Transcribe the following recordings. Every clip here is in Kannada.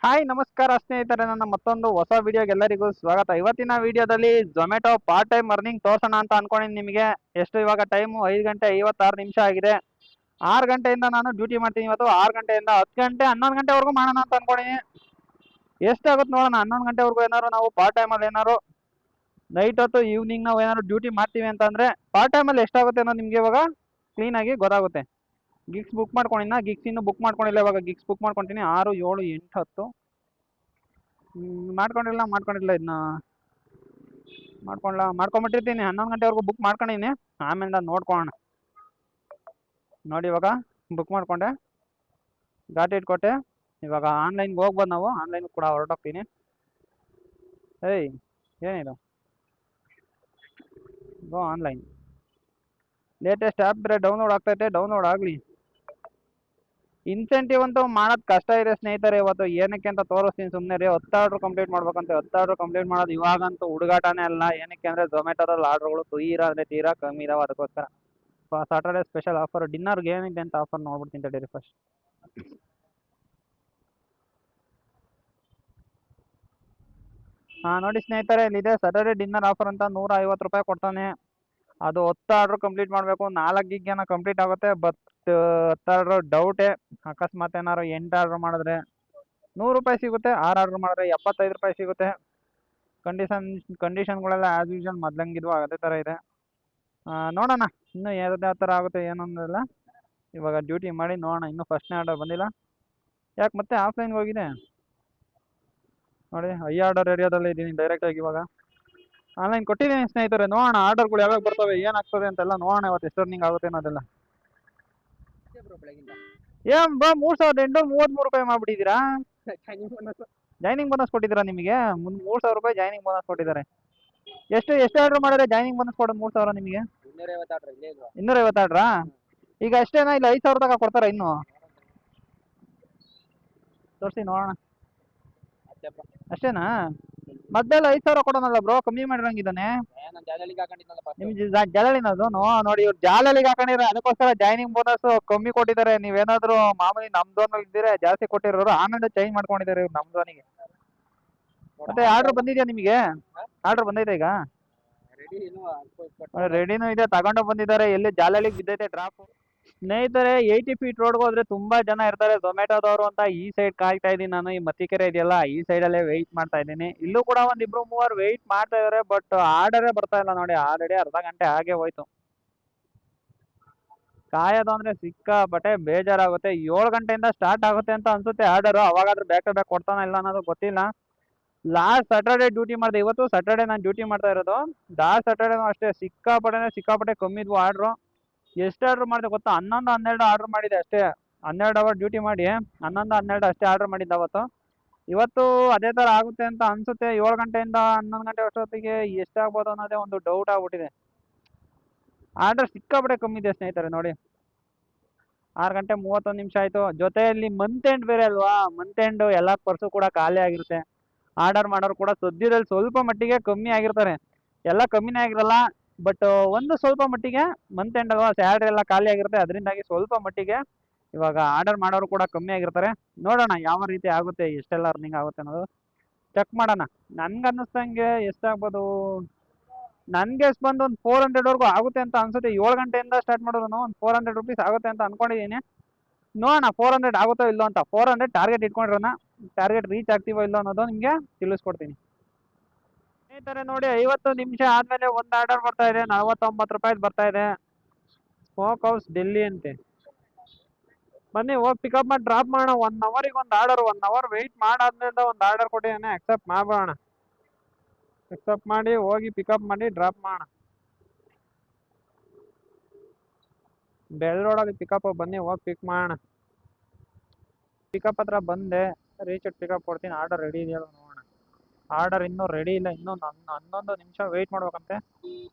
ಹಾಯ್ ನಮಸ್ಕಾರ ಸ್ನೇಹಿತರೆ, ನನ್ನ ಮತ್ತೊಂದು ಹೊಸ ವಿಡಿಯೋಗೆ ಎಲ್ಲರಿಗೂ ಸ್ವಾಗತ. ಇವತ್ತಿನ ವಿಡಿಯೋದಲ್ಲಿ ಝೊಮ್ಯಾಟೊ ಪಾರ್ಟ್ ಟೈಮ್ ಅರ್ನಿಂಗ್ ತೋರ್ಸೋಣ ಅಂತ ಅನ್ಕೊಂಡಿನಿ ನಿಮಗೆ. ಎಷ್ಟು ಇವಾಗ ಟೈಮು 5:56 ಆಗಿದೆ. 6 ಗಂಟೆಯಿಂದ ನಾನು ಡ್ಯೂಟಿ ಮಾಡ್ತೀನಿ ಇವತ್ತು. 6 ಗಂಟೆಯಿಂದ 10 ಗಂಟೆ 11 ಗಂಟೆವರೆಗೂ ಮಾಡೋಣ ಅಂತ ಅನ್ಕೊಂಡಿನಿ. ಎಷ್ಟಾಗುತ್ತೆ ನೋಡೋಣ. 11 ಗಂಟೆವರೆಗೂ ಏನಾದ್ರು ನಾವು ಪಾರ್ಟ್ ಟೈಮಲ್ಲಿ ಏನಾದ್ರು ನೈಟ್ ಹೊತ್ತು ಈವ್ನಿಂಗ್ ನಾವು ಏನಾದ್ರು ಡ್ಯೂಟಿ ಮಾಡ್ತೀವಿ ಅಂತಂದ್ರೆ ಪಾರ್ಟ್ ಟೈಮಲ್ಲಿ ಎಷ್ಟಾಗುತ್ತೆ ಅನ್ನೋದು ನಿಮಗೆ ಇವಾಗ ಕ್ಲೀನಾಗಿ ಗೊತ್ತಾಗುತ್ತೆ. ಗಿಗ್ಸ್ ಬುಕ್ ಮಾಡ್ಕೊಂಡಿನ, ಗಿಗ್ಸ್ ಇನ್ನೂ ಬುಕ್ ಮಾಡ್ಕೊಂಡಿಲ್ಲ. ಇವಾಗ ಗಿಗ್ಸ್ ಬುಕ್ ಮಾಡ್ಕೊತೀನಿ. 6, 7, 8, 10 ಮಾಡ್ಕೊಂಡಿಲ್ಲ ಇದನ್ನ ಮಾಡ್ಕೊಂಬಿಟ್ಟಿರ್ತೀನಿ. 11 ಗಂಟೆವರೆಗೂ ಬುಕ್ ಮಾಡ್ಕೊಂಡಿನಿ. ಆಮೇಲೆ ನೋಡ್ಕೊಳ್ಳೋಣ. ನೋಡಿ ಇವಾಗ ಬುಕ್ ಮಾಡ್ಕೊಂಡೆ, ಘಾಟಿ ಇಟ್ಕೊಟ್ಟೆ. ಇವಾಗ ಆನ್ಲೈನ್ಗೆ ಹೋಗ್ಬೋದು. ನಾವು ಆನ್ಲೈನ್ ಕೂಡ ಹೊರಟೋಗ್ತೀನಿ. ಏಯ್ ಏನಿದು ಗೋ ಆನ್ಲೈನ್. ಲೇಟೆಸ್ಟ್ ಆ್ಯಪ್ ಬೇರೆ ಡೌನ್ಲೋಡ್ ಆಗ್ತೈತೆ. ಡೌನ್ಲೋಡ್ ಆಗಲಿ. ಇನ್ಸೆಂಟಿವ್ ಅಂತೂ ಮಾಡೋದು ಕಷ್ಟ ಇದೆ ಸ್ನೇಹಿತರೆ. ಇವತ್ತು ಏನಕ್ಕೆ ಅಂತ ತೋರಿಸ್ತೀನಿ. ಸುಮ್ಮನೆ ರೀ 10 ಆರ್ಡ್ರ್ ಕಂಪ್ಲೀಟ್ ಮಾಡ್ಬೇಕಂತ. 10 ಆರ್ಡ್ರ್ ಕಂಪ್ಲೀಟ್ ಮಾಡೋದು ಇವಾಗಂತೂ ಹುಡುಗಾಟನೇ ಅಲ್ಲ. ಏನಕ್ಕೆ ಅಂದರೆ ಝೊಮ್ಯಾಟೊದಲ್ಲಿ ಆರ್ಡ್ರ್ಗಳು ತೀರಾ ಕಮ್ಮಿ ಇದಾವೆ. ಅದಕ್ಕೋಸ್ಕರ ಸಾಟರ್ಡೆ ಸ್ಪೆಷಲ್ ಆಫರ್ ಡಿನ್ನರ್ಗೆ ಏನಿದೆ ಅಂತ ಆಫರ್ ನೋಡ್ಬಿಡ್ತೀನಿ ತಡೀರಿ ಫಸ್ಟ್. ನೋಡಿ ಸ್ನೇಹಿತರೆ, ಇಲ್ಲಿದೆ ಸಾಟರ್ಡೆ ಡಿನ್ನರ್ ಆಫರ್ ಅಂತ. 150 ರೂಪಾಯಿ ಕೊಡ್ತಾನೆ. ಅದು 10 ಆರ್ಡ್ರ್ ಕಂಪ್ಲೀಟ್ ಮಾಡಬೇಕು. 4 ಗಿಗ್ ಏನೋ ಕಂಪ್ಲೀಟ್ ಆಗುತ್ತೆ. ಬಟ್ 10 ಆರ್ಡ್ರ್ ಡೌಟೇ. ಅಕಸ್ಮಾತ್ ಏನಾದ್ರು 8 ಆರ್ಡ್ರ್ ಮಾಡಿದ್ರೆ 100 ರೂಪಾಯಿ ಸಿಗುತ್ತೆ. 6 ಆರ್ಡ್ರ್ ಮಾಡಿದ್ರೆ 75 ರೂಪಾಯಿ ಸಿಗುತ್ತೆ. ಕಂಡೀಷನ್ಗಳೆಲ್ಲ ಆ್ಯಸ್ ಯೂಶುವಲ್ ಮೊದಲಂಗಿದ್ವು, ಅದೇ ಥರ ಇದೆ. ನೋಡೋಣ ಇನ್ನೂ ಯಾವ ಥರ ಆಗುತ್ತೆ ಏನಂದಿಲ್ಲ. ಇವಾಗ ಡ್ಯೂಟಿ ಮಾಡಿ ನೋಡೋಣ. ಇನ್ನೂ ಫಸ್ಟ್ನೇ ಆರ್ಡರ್ ಬಂದಿಲ್ಲ. ಯಾಕೆ ಮತ್ತೆ ಆಫ್ಲೈನ್ಗೆ ಹೋಗಿದೆ ನೋಡಿ. ಐ ಆರ್ಡರ್ ಏರಿಯಾದಲ್ಲಿ ಇದ್ದೀನಿ ಡೈರೆಕ್ಟಾಗಿ. ಇವಾಗ ಆನ್ಲೈನ್ ಕೊಟ್ಟಿದ್ದೀನಿ ಸ್ನೇಹಿತರೆ. ನೋಡೋಣ ಆರ್ಡರ್ಗಳು ಯಾವಾಗ ಬರ್ತವೆ, ಏನಾಗ್ತದೆ ಅಂತೆಲ್ಲ ನೋಡೋಣ. ಇವತ್ತು ಎಷ್ಟು ರನ್ನಿಂಗ್ ಆಗುತ್ತೆ ಅನ್ನೋದೆಲ್ಲ. ಏನ್ ಬಾ 3833 ರೂಪಾಯಿ ಮಾಡ್ಬಿಟ್ಟಿದ್ದೀರಾ. ಜಾಯ್ನಿಂಗ್ ಬೋನಸ್ ಕೊಟ್ಟಿದ್ದೀರಾ ನಿಮಗೆ. 3000 ರೂಪಾಯಿ ಜಾಯ್ನಿಂಗ್ ಬೋನಸ್ ಕೊಟ್ಟಿದ್ದಾರೆ. ಎಷ್ಟು ಆರ್ಡರ್ ಮಾಡಿದ್ರೆ ಜಾಯ್ನಿಂಗ್ ಬೋನಸ್ ಕೊಡೋದು 3000 ನಿಮಗೆ? 250 ಆರ್ಡ್ರಾ? ಈಗ ಅಷ್ಟೇನಾ ಇಲ್ಲ 5000 ತನಕ ಕೊಡ್ತಾರಾ ಇನ್ನು? ತೋರಿಸಿ ನೋಡೋಣ. ಅಷ್ಟೇನಾ? ಮದ್ದೆಲ್ಲ 5000 ಕೊಡೋನಲ್ಲ ಬ್ರೋ, ಕಮ್ಮಿ ಮಾಡಿರಂಗಿದ್ದಾನೆ. ನಿಮ್ ಜಾಲಳಿನದು ನೋಡಿ. ಇವ್ರು ಜಾಲಳಿಗೆ ಹಾಕೊಂಡಿರ, ಅದಕ್ಕೋಸ್ಕರ ಜಾಯ್ನಿಂಗ್ ಬೋನಸ್ ಕಮ್ಮಿ ಕೊಟ್ಟಿದ್ದಾರೆ. ನೀವೇನಾದ್ರು ಮಾಮೂಲಿ ನಮ್ ಝೋನಲ್ಲಿ ಇದ್ದೀರಾ ಜಾಸ್ತಿ ಕೊಟ್ಟಿರೋರು. ಆಮೇಲೆ ಚೇಂಜ್ ಮಾಡ್ಕೊಂಡಿದ್ದಾರೆ ಇವ್ರು ನಮ್ ಝೋನಿಗೆ. ಮತ್ತೆ ಆರ್ಡರ್ ಬಂದಿದ್ಯಾ ನಿಮಗೆ? ಆರ್ಡರ್ ಬಂದೈತೆ ಈಗ? ರೆಡಿನೂ ಇದೆ, ತಗೊಂಡು ಬಂದಿದ್ದಾರೆ. ಎಲ್ಲಿ ಜಾಲಳಿಗೆ ಬಿದ್ದೈತೆ ಡ್ರಾಪ್. ಸ್ನೇಹಿತರೆ, 80 ಫೀಟ್ ರೋಡ್ಗೆ ಹೋದ್ರೆ ತುಂಬಾ ಜನ ಇರ್ತಾರೆ ಝೊಮ್ಯಾಟೊದವರು ಅಂತ. ಈ ಸೈಡ್ ಕಾಯ್ತಾ ಇದ್ದೀನಿ ನಾನು. ಈ ಮತ್ತಿಕೆರೆ ಇದೆಯಲ್ಲ, ಈ ಸೈಡಲ್ಲೇ ವೆಯ್ಟ್ ಮಾಡ್ತಾ ಇದ್ದೀನಿ. ಇಲ್ಲೂ ಕೂಡ ಒಂದ್ 2-3 ವೆಯ್ಟ್ ಮಾಡ್ತಾ ಇದಾರೆ. ಬಟ್ ಆರ್ಡರೇ ಬರ್ತಾ ಇಲ್ಲ ನೋಡಿ. ಆಲ್ರೆಡಿ ಅರ್ಧ ಗಂಟೆ ಹಾಗೆ ಹೋಯ್ತು. ಕಾಯೋದು ಅಂದ್ರೆ ಸಿಕ್ಕಾಪಟ್ಟೆ ಬೇಜಾರಾಗುತ್ತೆ. 7 ಗಂಟೆಯಿಂದ ಸ್ಟಾರ್ಟ್ ಆಗುತ್ತೆ ಅಂತ ಅನ್ಸುತ್ತೆ ಆರ್ಡರ್. ಅವಾಗಾದ್ರೂ ಬ್ಯಾಕ್ ಟು ಬ್ಯಾಕ್ ಕೊಡ್ತಾನ ಇಲ್ಲ ಅನ್ನೋದು ಗೊತ್ತಿಲ್ಲ. ಲಾಸ್ಟ್ ಸ್ಯಾಟರ್ಡೆ ಡ್ಯೂಟಿ ಮಾಡಿದೆ. ಇವತ್ತು ಸ್ಯಾಟರ್ಡೆ ನಾನು ಡ್ಯೂಟಿ ಮಾಡ್ತಾ ಇರೋದು. ಲಾಸ್ಟ್ ಸ್ಯಾಟರ್ಡೇನೂ ಅಷ್ಟೇ ಸಿಕ್ಕಾಪಟ್ಟೆ ಕಮ್ಮಿ ಇದ್ವು ಆರ್ಡ್ರು. ಎಷ್ಟು ಆರ್ಡ್ರ್ ಮಾಡಿದೆ ಗೊತ್ತಾ? 11-12 ಆರ್ಡ್ರ್ ಮಾಡಿದೆ ಅಷ್ಟೇ. 12 ಅವರ್ ಡ್ಯೂಟಿ ಮಾಡಿ 11-12 ಅಷ್ಟೇ ಆರ್ಡ್ರ್ ಮಾಡಿದ್ದೆ ಅವತ್ತು. ಇವತ್ತು ಅದೇ ಥರ ಆಗುತ್ತೆ ಅಂತ ಅನ್ಸುತ್ತೆ. 7 ಗಂಟೆಯಿಂದ 11 ಗಂಟೆ ಅಷ್ಟೊತ್ತಿಗೆ ಎಷ್ಟಾಗ್ಬೋದು ಅನ್ನೋದೇ ಒಂದು ಡೌಟ್ ಆಗ್ಬಿಟ್ಟಿದೆ. ಆರ್ಡರ್ ಸಿಕ್ಕಾಪಟ್ಟೆ ಕಮ್ಮಿ ಇದೆ ಸ್ನೇಹಿತರೆ ನೋಡಿ. 6:31 ಆಯಿತು. ಜೊತೆಯಲ್ಲಿ ಮಂತ್ ಎಂಡ್ ಬೇರೆ ಅಲ್ವಾ. ಮಂತ್ ಎಂಡ್ ಎಲ್ಲ ಪರ್ಸು ಕೂಡ ಖಾಲಿ ಆಗಿರುತ್ತೆ. ಆರ್ಡರ್ ಮಾಡೋರು ಕೂಡ ಸದ್ಯದಲ್ಲಿ ಸ್ವಲ್ಪ ಮಟ್ಟಿಗೆ ಕಮ್ಮಿ ಆಗಿರ್ತಾರೆ. ಎಲ್ಲ ಕಮ್ಮಿನೇ ಆಗಿರಲ್ಲ. ಬಟ್ ಒಂದು ಸ್ವಲ್ಪ ಮಟ್ಟಿಗೆ ಮಂತ್ ಎಂಡ್ ಅಲ್ವಾ, ಸ್ಯಾಲ್ರಿ ಎಲ್ಲ ಖಾಲಿ ಆಗಿರುತ್ತೆ. ಅದರಿಂದಾಗಿ ಸ್ವಲ್ಪ ಮಟ್ಟಿಗೆ ಇವಾಗ ಆರ್ಡರ್ ಮಾಡೋರು ಕೂಡ ಕಮ್ಮಿ ಆಗಿರ್ತಾರೆ. ನೋಡೋಣ ಯಾವ ರೀತಿ ಆಗುತ್ತೆ, ಎಷ್ಟೆಲ್ಲ ಅರ್ನಿಂಗ್ ಆಗುತ್ತೆ ಅನ್ನೋದು ಚೆಕ್ ಮಾಡೋಣ. ನನ್ಗೆ ಅನ್ನಿಸ್ದಂಗೆ ಎಷ್ಟಾಗ್ಬೋದು, ನನಗೆ ಎಷ್ಟು ಬಂದು ಒಂದು 400ವರೆಗೂ ಆಗುತ್ತೆ ಅಂತ ಅನ್ಸುತ್ತೆ. 7 ಗಂಟೆಯಿಂದ ಸ್ಟಾರ್ಟ್ ಮಾಡೋದು. ಒಂದು 400 ರೂಪೀಸ್ ಆಗುತ್ತೆ ಅಂತ ಅನ್ಕೊಂಡಿದ್ದೀನಿ. ನೋಡೋಣ 400 ಆಗುತ್ತೋ ಇಲ್ಲೋ ಅಂತ. 400 ಟಾರ್ಗೆಟ್ ಇಟ್ಕೊಂಡಿರೋಣ. ಟಾರ್ಗೆಟ್ ರೀಚ್ ಆಗ್ತೀವೋ ಇಲ್ಲೋ ಅನ್ನೋದು ನಿಮಗೆ ತಿಳಿಸ್ಕೊಡ್ತೀನಿ ಸ್ನೇಹಿತರೆ. ನೋಡಿ 50 ನಿಮಿಷ ಆದಮೇಲೆ ಒಂದು ಆರ್ಡರ್ ಬರ್ತಾ ಇದೆ. 49 ರೂಪಾಯಿದು ಬರ್ತಾ ಇದೆ. ಸ್ಮೋಕ್ ಹೌಸ್ ಡೆಲ್ಲಿ ಅಂತೆ. ಬನ್ನಿ ಹೋಗಿ ಪಿಕಪ್ ಮಾಡಿ ಡ್ರಾಪ್ ಮಾಡೋಣ. 1 ಅವರಿಗೆ ಒಂದು ಆರ್ಡರ್. 1 ಅವರ್ ವೆಯ್ಟ್ ಮಾಡಾದ್ಮೇಲೆ ಒಂದು ಆರ್ಡರ್ ಕೊಟ್ಟಿದ್ದಾನೆ. ಅಕ್ಸೆಪ್ಟ್ ಮಾಡೋಣ. ಅಕ್ಸೆಪ್ಟ್ ಮಾಡಿ ಹೋಗಿ ಪಿಕಪ್ ಮಾಡಿ ಡ್ರಾಪ್ ಮಾಡೋಣ. ಬೆಳ್ಳೋಡಲ್ಲಿ ಪಿಕಪ್. ಬನ್ನಿ ಹೋಗಿ ಪಿಕ್ ಮಾಡೋಣ. ಪಿಕಪ್ ಹತ್ರ ಬಂದೆ. ರೀಚ್ ಪಿಕಪ್ ಕೊಡ್ತೀನಿ. ಆರ್ಡರ್ ರೆಡಿ ಇದೆಯಲ್ಲ ನೋಡೋಣ. ಆರ್ಡರ್ ಇನ್ನೂ ರೆಡಿ ಇಲ್ಲ. ಇನ್ನೊಂದು 11 ನಿಮಿಷ ವೆಯ್ಟ್ ಮಾಡ್ಬೇಕಂತೆ.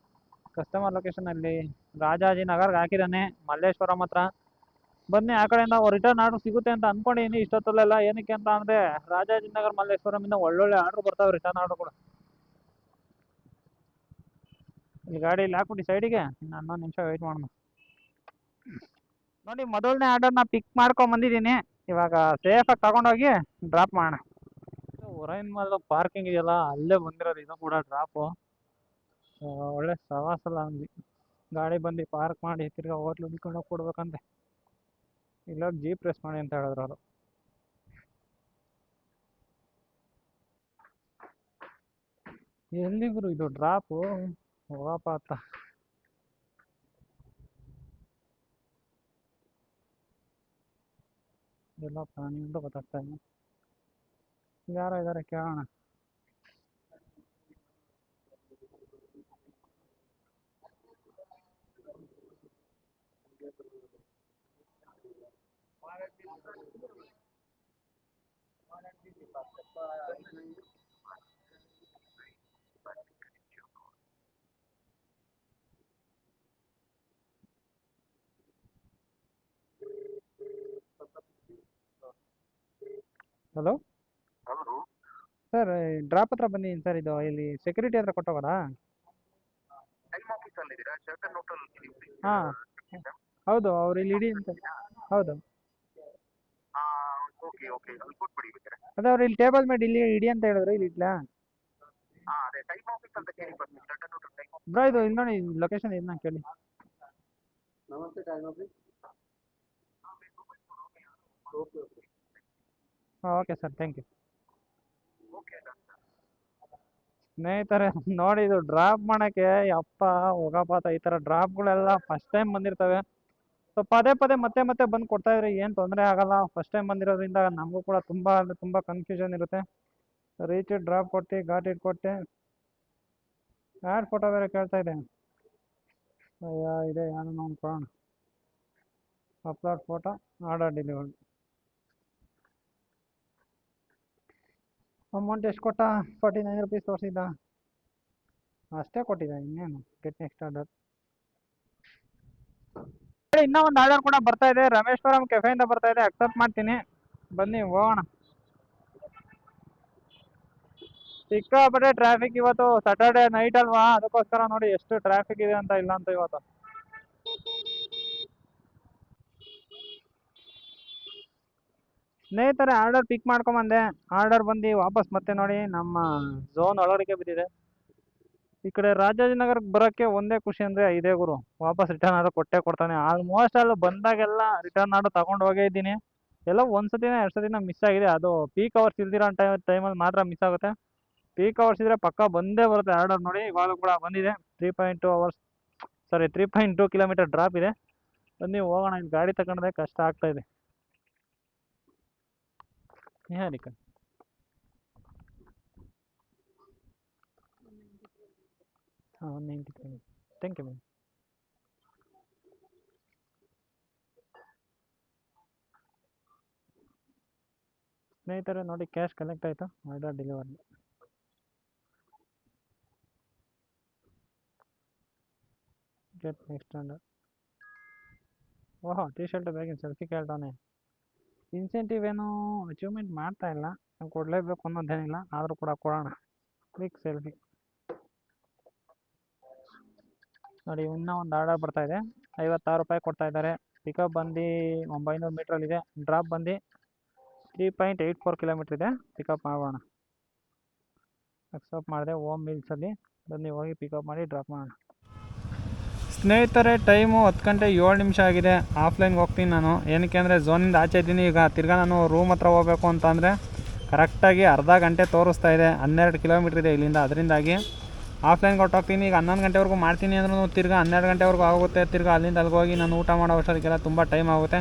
ಕಸ್ಟಮರ್ ಲೊಕೇಶನ್ ಅಲ್ಲಿ ರಾಜಾಜಿನಗರ್ಗೆ ಹಾಕಿದ್ದಾನೆ, ಮಲ್ಲೇಶ್ವರಂ ಹತ್ರ. ಬನ್ನಿ ಆ ಕಡೆಯಿಂದ ರಿಟರ್ನ್ ಆರ್ಡರ್ ಸಿಗುತ್ತೆ ಅಂತ ಅನ್ಕೊಂಡಿದ್ದೀನಿ ಇಷ್ಟೊತ್ತಲ್ಲೆಲ್ಲ. ಏನಕ್ಕೆ ಅಂತ ಅಂದರೆ ರಾಜಾಜಿನಗರ್ ಮಲ್ಲೇಶ್ವರಮಿಂದ ಒಳ್ಳೊಳ್ಳೆ ಆರ್ಡರ್ ಬರ್ತಾವೆ, ರಿಟರ್ನ್ ಆರ್ಡರ್ ಕೂಡ. ಈ ಗಾಡಿಯಲ್ಲಿ ಹಾಕ್ಬಿಟ್ಟು ಸೈಡಿಗೆ ಇನ್ನು 11 ನಿಮಿಷ ವೆಯ್ಟ್ ಮಾಡೋಣ. ನೋಡಿ ಮೊದಲನೇ ಆರ್ಡರ್ನ ಪಿಕ್ ಮಾಡ್ಕೊಂಡ್ ಬಂದಿದ್ದೀನಿ. ಇವಾಗ ಸೇಫಾಗಿ ತಗೊಂಡೋಗಿ ಡ್ರಾಪ್ ಮಾಡೋಣ. ಒರೈನ್ ಮಾಲ್ ಪಾರ್ಕಿಂಗ್ ಇದೆಯಲ್ಲ ಅಲ್ಲೇ ಬಂದಿರೋದು ಇದು ಕೂಡ ಡ್ರಾಪು. ಒಳ್ಳೆ ಸವಾಸಲ್ಲ ಅಂದ್ವಿ. ಗಾಡಿ ಬಂದು ಪಾರ್ಕ್ ಮಾಡಿ ತಿರ್ಗಾ ಹೋಟ್ಲು ಹುಡ್ಕೊಂಡು ಹೋಗಿ ಕೊಡ್ಬೇಕಂತೆ. ಇಲ್ಲ ಜೀಪ್ ರೇಸ್ ಮಾಡಿ ಅಂತ ಹೇಳಿದ್ರು ಅವರು. ಎಲ್ಲಿಗುರು ಇದು ಡ್ರಾಪು? ಹೋಗಪ್ಪ ಅತ್ತ. ಎಲ್ಲಪ್ಪ ನಿಮ್ದು ಗೊತ್ತಾಗ್ತಾ ಇಲ್ಲ. ಯಾರೋ ಇದಾರೆ ಕೇಳೋಣ. ಹಲೋ ಹಲೋ ಸರ್, ಡ್ರಾಪ್ ಹತ್ರ ಬಂದಿದ್ದೀನಿ ಸರ್. ಇದು ಇಲ್ಲಿ ಸೆಕ್ಯೂರಿಟಿ ಹತ್ರ ಕೊಟ್ಟೋಗೋದಾ? ಟೈಮ್ ಆಫೀಸ್ ಅಲ್ಲಿದ್ದೀರಾ? ಶರ್ಟನ್ ಹೋಟೆಲ್ ಹಾಂ ಹೌದು, ಅವ್ರು ಇಲ್ಲಿ ಇಡಿ ಅಂತ. ಹೌದು, ಓಕೆ ಓಕೆ ಅಲ್ಲಿ ಕೊಟ್ಬಿಡಿ ಬೇಕಾರೆ. ಅದೇ ಅವ್ರು ಇಲ್ಲಿ ಟೇಬಲ್ ಮೇಲೆ ಇಲ್ಲಿ ಇಡಿ ಅಂತ ಹೇಳಿದ್ರು, ಇಲ್ಲಿ ಇಡ್ಲಾ? ಅದೇ ಟೈಮ್ ಆಫೀಸ್ ಅಂತ ಕೇಳಿ ಬರ್ತೀನಿ. Sheraton hotel time office. Bro ಇದು ಇಲ್ಲಿ ನೋಡಿ, ಲೊಕೇಶನ್ ಇದನ್ನ ಕೇಳಿ. ನಮಸ್ತೆ ಟೈಮ್ ಆಫೀಸ್. ಓಕೆ ಓಕೆ ಹಾಂ okay sir, thank you. Okay ಸ್ನೇಹಿತರೆ ನೋಡಿ, ಇದು ಡ್ರಾಪ್ ಮಾಡೋಕ್ಕೆ ಅಪ್ಪ ಹೋಗಪ್ಪ. ಈ ಥರ ಡ್ರಾಪ್ಗಳೆಲ್ಲ ಫಸ್ಟ್ ಟೈಮ್ ಬಂದಿರ್ತವೆ. ಸೊ ಪದೇ ಪದೇ ಮತ್ತೆ ಮತ್ತೆ ಬಂದು ಕೊಡ್ತಾ ಇದ್ರೆ ಏನು ತೊಂದರೆ ಆಗಲ್ಲ. ಫಸ್ಟ್ ಟೈಮ್ ಬಂದಿರೋದ್ರಿಂದ ನಮಗೂ ಕೂಡ ತುಂಬ ಅಂದರೆ ತುಂಬ ಕನ್ಫ್ಯೂಷನ್ ಇರುತ್ತೆ. ರೀಚ್ ಡ್ರಾಪ್ ಕೊಟ್ಟು ಗಾಟ್ ಇಟ್ ಕೊಟ್ಟೆ. ಆ್ಯಡ್ ಫೋಟೋ ಬೇರೆ ಕೇಳ್ತಾ ಇದೆ. ಅಯ್ಯ ಇದೆ, ಯಾರು ನಾವು ಕೊಡೋಣ. Upload photo, order delivered. Amount ಎಷ್ಟು ಕೊಟ್ಟ? 49 ರುಪೀಸ್ ತೋರಿಸಿದ್ದ. ಅಷ್ಟೇ ಕೊಟ್ಟಿದ್ದ, ಇನ್ನೇನು. Get next order. ಇನ್ನೂ ಒಂದು ಆರ್ಡರ್ ಕೂಡ ಬರ್ತಾ ಇದೆ. ರಮೇಶ್ವರಂ ಕೆಫೆಯಿಂದ ಬರ್ತಾ ಇದೆ. ಅಕ್ಸೆಪ್ಟ್ ಮಾಡ್ತೀನಿ, ಬನ್ನಿ ಹೋಗೋಣ. ಸಿಕ್ಕಾಪಟ್ಟೆ ಟ್ರಾಫಿಕ್ ಇವತ್ತು. ಸ್ಯಾಟರ್ಡೆ ನೈಟ್ ಅಲ್ವಾ, ಅದಕ್ಕೋಸ್ಕರ ನೋಡಿ ಎಷ್ಟು ಟ್ರಾಫಿಕ್ ಇದೆ ಅಂತ. ಇಲ್ಲ ಅಂತ ಇವತ್ತು ಸ್ನೇಹಿತರೆ ಆರ್ಡರ್ ಪಿಕ್ ಮಾಡ್ಕೊಂಬಂದೆ. ಆರ್ಡರ್ ಬಂದು ವಾಪಸ್ ಮತ್ತೆ ನೋಡಿ ನಮ್ಮ ಝೋನ್ ಒಳಗಡೆ ಬಿದ್ದಿದೆ. ಈ ಕಡೆ ರಾಜಾಜಿನಗರಕ್ಕೆ ಬರೋಕ್ಕೆ ಒಂದೇ ಖುಷಿ ಅಂದರೆ ಇದೇ ಗುರು, ವಾಪಸ್ ರಿಟರ್ನ್ ಆರ್ಡರ್ ಕೊಟ್ಟೇ ಕೊಡ್ತಾನೆ. ಆಲ್ಮೋಸ್ಟ್ ಅಲ್ಲಿ ಬಂದಾಗೆಲ್ಲ ರಿಟರ್ನ್ ಆರ್ಡರ್ ತಗೊಂಡು ಹೋಗೇ ಇದ್ದೀನಿ. ಎಲ್ಲ ಒಂದು ಸತಿನ 2 ಸತಿನ ಮಿಸ್ ಆಗಿದೆ. ಅದು ಪೀಕ್ ಅವರ್ಸ್ ಇಲ್ದಿರೋ ಟೈಮಲ್ಲಿ ಮಾತ್ರ ಮಿಸ್ ಆಗುತ್ತೆ. ಪೀಕ್ ಅವರ್ಸ್ ಇದ್ರೆ ಪಕ್ಕ ಬಂದೇ ಬರುತ್ತೆ ಆರ್ಡರ್. ನೋಡಿ ಇವಾಗ ಕೂಡ ಬಂದಿದೆ. 3.2 ಕಿಲೋಮೀಟರ್ ಡ್ರಾಪ್ ಇದೆ. ಬನ್ನಿ ಹೋಗೋಣ. ಇಲ್ಲಿ ಗಾಡಿ ತಗೊಂಡ್ರೆ ಕಷ್ಟ ಆಗ್ತಾ ಇದೆ. ನಿಹಾರಿಕ ಹಾಂ 190. Thank you ma'am. ಸ್ನೇಹಿತರೆ ನೋಡಿ, ಕ್ಯಾಶ್ ಕಲೆಕ್ಟ್ ಆಯಿತು. Order delivery. Get next order. ಓಹೋ, ಟಿ ಶರ್ಟ್ ಬ್ಯಾಗಿನ ಸೆಲ್ಫಿ ಕೇಳ್ತಾನೆ. ಇನ್ಸೆಂಟಿವ್ ಏನು ಅಚೀವ್ಮೆಂಟ್ ಮಾಡ್ತಾ ಇಲ್ಲ. ನಾವು ಕೊಡಲೇಬೇಕು ಅನ್ನೋದೇನಿಲ್ಲ, ಆದರೂ ಕೂಡ ಕೊಡೋಣ. Click selfie. ನೋಡಿ ಇನ್ನೂ ಒಂದು ಆರ್ಡರ್ ಬರ್ತಾ ಇದೆ. 56 ರೂಪಾಯಿ ಕೊಡ್ತಾ ಇದ್ದಾರೆ. ಪಿಕಪ್ ಬಂದು 900 ಮೀಟ್ರಲ್ಲಿದೆ. ಡ್ರಾಪ್ ಬಂದು 3.84 ಕಿಲೋಮೀಟ್ರ್ ಇದೆ. ಪಿಕಪ್ ಮಾಡೋಣ. ಅಕ್ಸೆಪ್ಟ್ ಮಾಡಿದೆ. ಹೋಮ್ ಮಿಲ್ಸಲ್ಲಿ ಬನ್ನಿ ಹೋಗಿ ಪಿಕಪ್ ಮಾಡಿ ಡ್ರಾಪ್ ಮಾಡೋಣ. ಸ್ನೇಹಿತರೆ ಟೈಮು 10 ಗಂಟೆ 7 ನಿಮಿಷ ಆಗಿದೆ. ಆಫ್ಲೈನ್ಗೆ ಹೋಗ್ತೀನಿ ನಾನು. ಏನಕ್ಕೆ ಅಂದರೆ ಝೋನಿಂದ ಆಚೆ ಇದ್ದೀನಿ. ಈಗ ತಿರ್ಗಾ ನಾನು ರೂಮ್ ಹತ್ರ ಹೋಗಬೇಕು ಅಂತ ಅಂದರೆ ಕರೆಕ್ಟಾಗಿ ಅರ್ಧ ಗಂಟೆ ತೋರಿಸ್ತಾ ಇದೆ. 12 ಕಿಲೋಮೀಟ್ರ್ ಇದೆ ಇಲ್ಲಿಂದ. ಅದರಿಂದಾಗಿ ಆಫ್ಲೈನ್ಗೆ ಹೊರಟೋಗ್ತೀನಿ. ಈಗ 11 ಗಂಟೆವರೆಗೂ ಮಾಡ್ತೀನಿ ಅಂದ್ರೂ ತಿರ್ಗಾ 12 ಗಂಟೆವರೆಗೂ ಆಗುತ್ತೆ. ತಿರ್ಗಾ ಅಲ್ಲಿಂದ ಅಲ್ಲಿಗೆ ಹೋಗಿ ನಾನು ಊಟ ಮಾಡೋ ಅಷ್ಟೊತ್ತಿಗೆಲ್ಲ ತುಂಬ ಟೈಮ್ ಆಗುತ್ತೆ.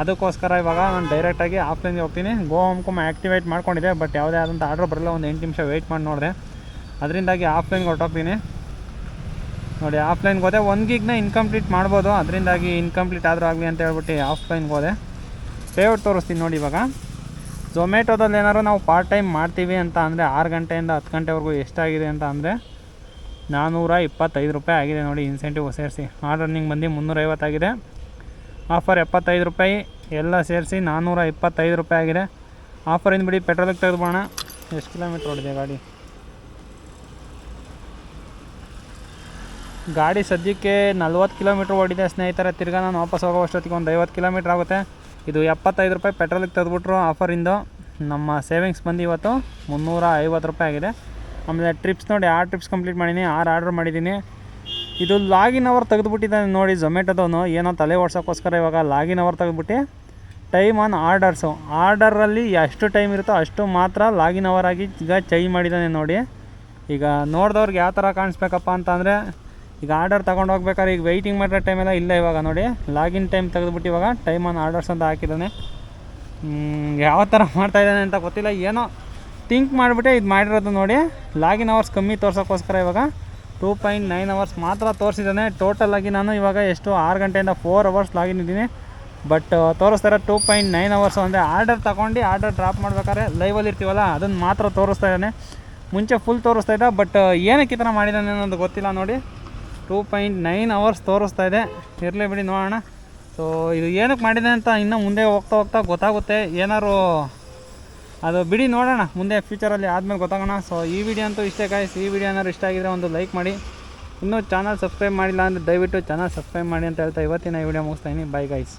ಅದಕ್ಕೋಸ್ಕರ ಇವಾಗ ನಾನು ಡೈರೆಕ್ಟಾಗಿ ಆಫ್ಲೈನ್ಗೆ ಹೋಗ್ತೀನಿ. ಗೋ ಹೋಮ್ಕಾಮ್ ಆ್ಯಕ್ಟಿವೇಟ್ ಮಾಡ್ಕೊಂಡಿದ್ದೆ, ಬಟ್ ಯಾವುದೇ ಆದಂಥ ಆರ್ಡ್ರ್ ಬರಲ್ಲ. ಒಂದು 8 ನಿಮಿಷ ವೆಯ್ಟ್ ಮಾಡಿ ನೋಡಿದೆ. ಅದರಿಂದಾಗಿ ಆಫ್ಲೈನ್ಗೆ ಹೊರಟೋಗ್ತೀನಿ. ನೋಡಿ ಆಫ್ಲೈನ್ಗೆ ಹೋದೆ. 1 ಗೀಗ್ನ ಇನ್ಕಂಪ್ಲೀಟ್ ಮಾಡ್ಬೋದು. ಅದರಿಂದಾಗಿ ಇನ್ಕಂಪ್ಲೀಟ್ ಆದರೂ ಆಗಲಿ ಅಂತ ಹೇಳ್ಬಿಟ್ಟು ಆಫ್ಲೈನ್ಗೆ ಹೋದೆ. ಪೇಔಟ್ ತೋರಿಸ್ತೀನಿ ನೋಡಿ. ಇವಾಗ ಝೊಮ್ಯಾಟೋದಲ್ಲಿ ಏನಾದ್ರು ನಾವು ಪಾರ್ಟ್ ಟೈಮ್ ಮಾಡ್ತೀವಿ ಅಂತ ಅಂದರೆ 6 ಗಂಟೆಯಿಂದ 10 ಗಂಟೆವರೆಗೂ ಎಷ್ಟಾಗಿದೆ ಅಂತ ಅಂದರೆ 425 ರೂಪಾಯಿ ಆಗಿದೆ ನೋಡಿ, ಇನ್ಸೆಂಟಿವ್ ಸೇರಿಸಿ. ಆರ್ಡರ್ ನಿಂಗೆ ಬಂದು 350 ಆಗಿದೆ. ಆಫರ್ 75 ರೂಪಾಯಿ ಎಲ್ಲ ಸೇರಿಸಿ 425 ರೂಪಾಯಿ ಆಗಿದೆ. ಆಫರಿಂದ ಬಿಡಿ ಪೆಟ್ರೋಲಿಗೆ ತೆಗೆದುಬೋಣ. ಎಷ್ಟು ಕಿಲೋಮೀಟ್ರ್ ಓಡಿದೆ ಗಾಡಿ ಸದ್ಯಕ್ಕೆ 40 ಕಿಲೋಮೀಟ್ರ್ ಓಡಿದೆ ಸ್ನೇಹಿತರೆ. ತಿರ್ಗಾ ನಾನು ವಾಪಸ್ ಹೋಗೋ ಅಷ್ಟೊತ್ತಿಗೆ ಒಂದು 50 ಕಿಲೋಮೀಟ್ರ್ ಆಗುತ್ತೆ. ಇದು 75 ರೂಪಾಯಿ ಪೆಟ್ರೋಲಿಗೆ ತೆಗೆದುಬಿಟ್ರು ಆಫರಿಂದ. ನಮ್ಮ ಸೇವಿಂಗ್ಸ್ ಬಂದು ಇವತ್ತು 350 ರೂಪಾಯಿ ಆಗಿದೆ. ಆಮೇಲೆ ಟ್ರಿಪ್ಸ್ ನೋಡಿ 6 ಟ್ರಿಪ್ಸ್ ಕಂಪ್ಲೀಟ್ ಮಾಡೀನಿ, 6 ಆರ್ಡ್ರ್ ಮಾಡಿದ್ದೀನಿ. ಇದು ಲಾಗಿನ್ ಅವರ್ ತೆಗೆದುಬಿಟ್ಟಿದ್ದಾನೆ ನೋಡಿ ಝೊಮ್ಯಾಟೋದವನು, ಏನೋ ತಲೆ ಓಡ್ಸೋಕ್ಕೋಸ್ಕರ ಇವಾಗ ಲಾಗಿನ್ ಅವರ್ ತೆಗೆದುಬಿಟ್ಟು ಟೈಮ್ ಆನ್ ಆರ್ಡರಲ್ಲಿ ಎಷ್ಟು ಟೈಮ್ ಇರುತ್ತೋ ಅಷ್ಟು ಮಾತ್ರ ಲಾಗಿನ್ ಅವರ್ ಆಗಿ ಈಗ ಚೇಂಜ್ ಮಾಡಿದ್ದಾನೆ ನೋಡಿ. ಈಗ ನೋಡಿದವ್ರಿಗೆ ಯಾವ ಥರ ಕಾಣಿಸ್ಬೇಕಪ್ಪ ಅಂತಂದರೆ, ಈಗ ಆರ್ಡರ್ ತೊಗೊಂಡು ಹೋಗ್ಬೇಕಾದ್ರೆ ಈಗ ವೆಯ್ಟಿಂಗ್ ಮಾಡೋ ಟೈಮೆಲ್ಲ ಇಲ್ಲ. ಇವಾಗ ನೋಡಿ ಲಾಗಿನ್ ಟೈಮ್ ತೆಗೆದುಬಿಟ್ಟು ಇವಾಗ ಟೈಮ್ ಆನ್ ಆರ್ಡರ್ಸ್ ಅಂತ ಹಾಕಿದ್ದಾನೆ. ಯಾವ ಥರ ಮಾಡ್ತಾಯಿದ್ದಾನೆ ಅಂತ ಗೊತ್ತಿಲ್ಲ, ಏನೋ ಥಿಂಕ್ ಮಾಡಿಬಿಟ್ಟೆ ಇದು ಮಾಡಿರೋದು ನೋಡಿ. ಲಾಗಿನ್ ಅವರ್ಸ್ ಕಮ್ಮಿ ತೋರ್ಸೋಕ್ಕೋಸ್ಕರ ಇವಾಗ 2.9 ಅವರ್ಸ್ ಮಾತ್ರ ತೋರಿಸಿದ್ದಾನೆ. ಟೋಟಲಾಗಿ ನಾನು ಇವಾಗ ಎಷ್ಟು 6 ಗಂಟೆಯಿಂದ 4 ಅವರ್ಸ್ ಲಾಗಿನ್ ಇದ್ದೀನಿ. ಬಟ್ ತೋರಿಸ್ತಾರೆ 2.9 ಅವರ್ಸು. ಅಂದರೆ ಆರ್ಡರ್ ತಗೊಂಡು ಆರ್ಡರ್ ಡ್ರಾಪ್ ಮಾಡ್ಬೇಕಾದ್ರೆ ಲೈವಲ್ಲಿ ಇರ್ತೀವಲ್ಲ ಅದನ್ನು ಮಾತ್ರ ತೋರಿಸ್ತಾ ಇದ್ದಾನೆ. ಮುಂಚೆ ಫುಲ್ ತೋರಿಸ್ತಾ ಇದ್ದ, ಬಟ್ ಏನಕ್ಕೆ ಈ ಥರ ಮಾಡಿದ್ದಾನೆ ಅನ್ನೋದು ಗೊತ್ತಿಲ್ಲ ನೋಡಿ. 2.9 ಅವರ್ಸ್ ತೋರಿಸ್ತಾ ಇದೆ. ಇರಲಿ ಬಿಡಿ, ನೋಡೋಣ. ಸೊ ಇದು ಏನಕ್ಕೆ ಮಾಡಿದೆ ಅಂತ ಇನ್ನೂ ಮುಂದೆ ಹೋಗ್ತಾ ಗೊತ್ತಾಗುತ್ತೆ. ಏನಾದ್ರು ಅದು ಬಿಡಿ, ನೋಡೋಣ ಮುಂದೆ ಫ್ಯೂಚರಲ್ಲಿ ಆದಮೇಲೆ ಗೊತ್ತಾಗೋಣ. ಸೊ ಈ ವಿಡಿಯೋ ಅಂತೂ ಇಷ್ಟೇ ಗಾಯ್ಸ್. ಈ ವಿಡಿಯೋ ಏನಾದ್ರು ಇಷ್ಟ ಆಗಿದ್ರೆ ಒಂದು ಲೈಕ್ ಮಾಡಿ. ಇನ್ನೂ ಚಾನಲ್ ಸಬ್ಸ್ಕ್ರೈಬ್ ಮಾಡಿಲ್ಲ ಅಂದರೆ ದಯವಿಟ್ಟು ಚಾನಲ್ ಸಬ್ಸ್ಕ್ರೈಬ್ ಮಾಡಿ ಅಂತ ಹೇಳ್ತಾ ಇವತ್ತಿನ ಈ ವಿಡಿಯೋ ಮುಗಿಸ್ತಾಯಿನಿ. Bye guys.